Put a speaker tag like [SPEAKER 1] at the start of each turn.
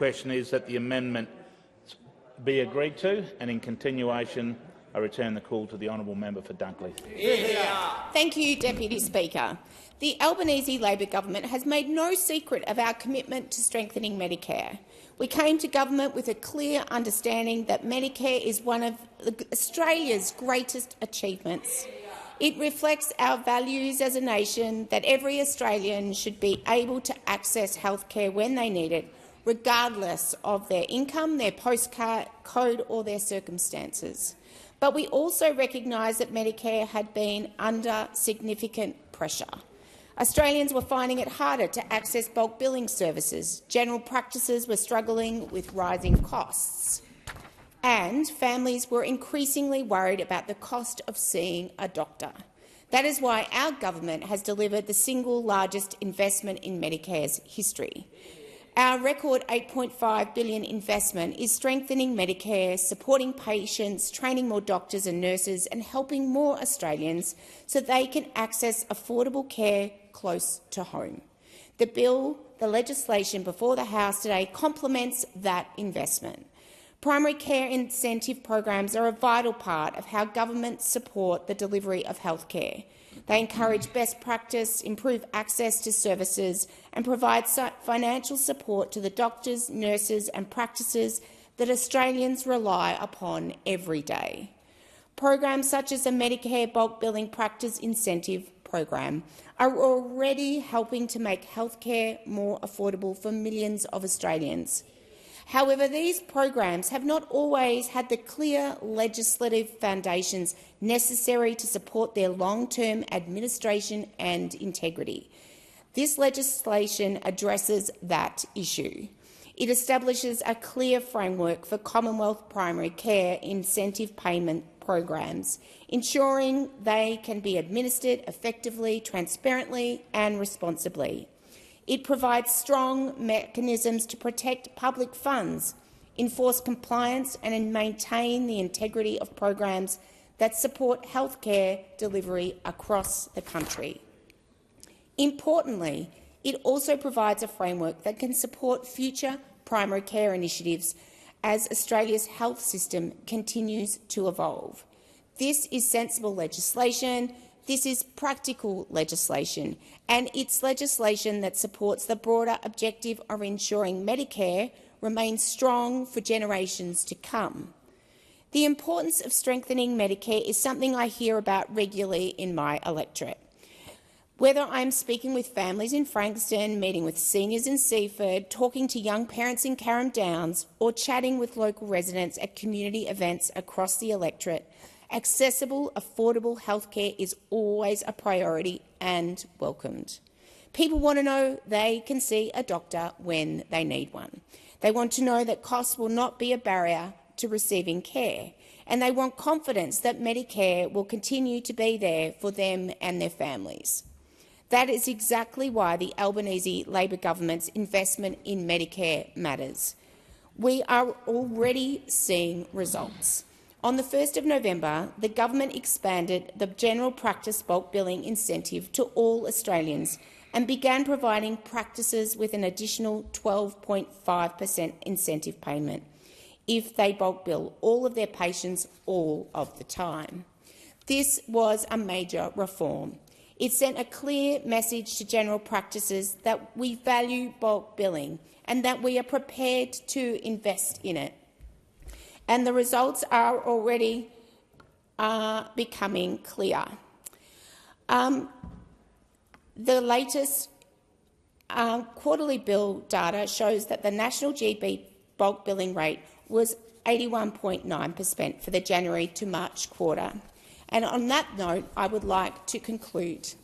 [SPEAKER 1] question is that the amendment be agreed to, and in continuation I return the call to the honourable member for Dunkley.
[SPEAKER 2] Thank you, Deputy Speaker. The Albanese Labor Government has made no secret of our commitment to strengthening Medicare. We came to government with a clear understanding that Medicare is one of Australia's greatest achievements. It reflects our values as a nation that every Australian should be able to access health care when they need it, regardless of their income, their postcode or their circumstances. But we also recognise that Medicare had been under significant pressure. Australians were finding it harder to access bulk billing services, general practices were struggling with rising costs, and families were increasingly worried about the cost of seeing a doctor. That is why our government has delivered the single largest investment in Medicare's history. Our record $8.5 billion investment is strengthening Medicare, supporting patients, training more doctors and nurses and helping more Australians so they can access affordable care close to home. The legislation before the House today complements that investment. Primary care incentive programs are a vital part of how governments support the delivery of health care. They encourage best practice, improve access to services and provide financial support to the doctors, nurses and practices that Australians rely upon every day. Programs such as the Medicare Bulk Billing Practice Incentive Program are already helping to make health care more affordable for millions of Australians. However, these programs have not always had the clear legislative foundations necessary to support their long-term administration and integrity. This legislation addresses that issue. It establishes a clear framework for Commonwealth primary care incentive payment programs, ensuring they can be administered effectively, transparently and responsibly. It provides strong mechanisms to protect public funds, enforce compliance and maintain the integrity of programs that support healthcare delivery across the country. Importantly, it also provides a framework that can support future primary care initiatives as Australia's health system continues to evolve. This is sensible legislation. This is practical legislation, and it's legislation that supports the broader objective of ensuring Medicare remains strong for generations to come. The importance of strengthening Medicare is something I hear about regularly in my electorate. Whether I'm speaking with families in Frankston, meeting with seniors in Seaford, talking to young parents in Carrum Downs, or chatting with local residents at community events across the electorate, accessible, affordable healthcare is always a priority and welcomed. People want to know they can see a doctor when they need one. They want to know that costs will not be a barrier to receiving care, and they want confidence that Medicare will continue to be there for them and their families. That is exactly why the Albanese Labor Government's investment in Medicare matters. We are already seeing results. On the 1st of November, the government expanded the general practice bulk billing incentive to all Australians and began providing practices with an additional 12.5% incentive payment if they bulk bill all of their patients all of the time. This was a major reform. It sent a clear message to general practices that we value bulk billing and that we are prepared to invest in it. And the results are already becoming clear. The latest quarterly bill data shows that the national GP bulk billing rate was 81.9% for the January to March quarter. And on that note, I would like to conclude.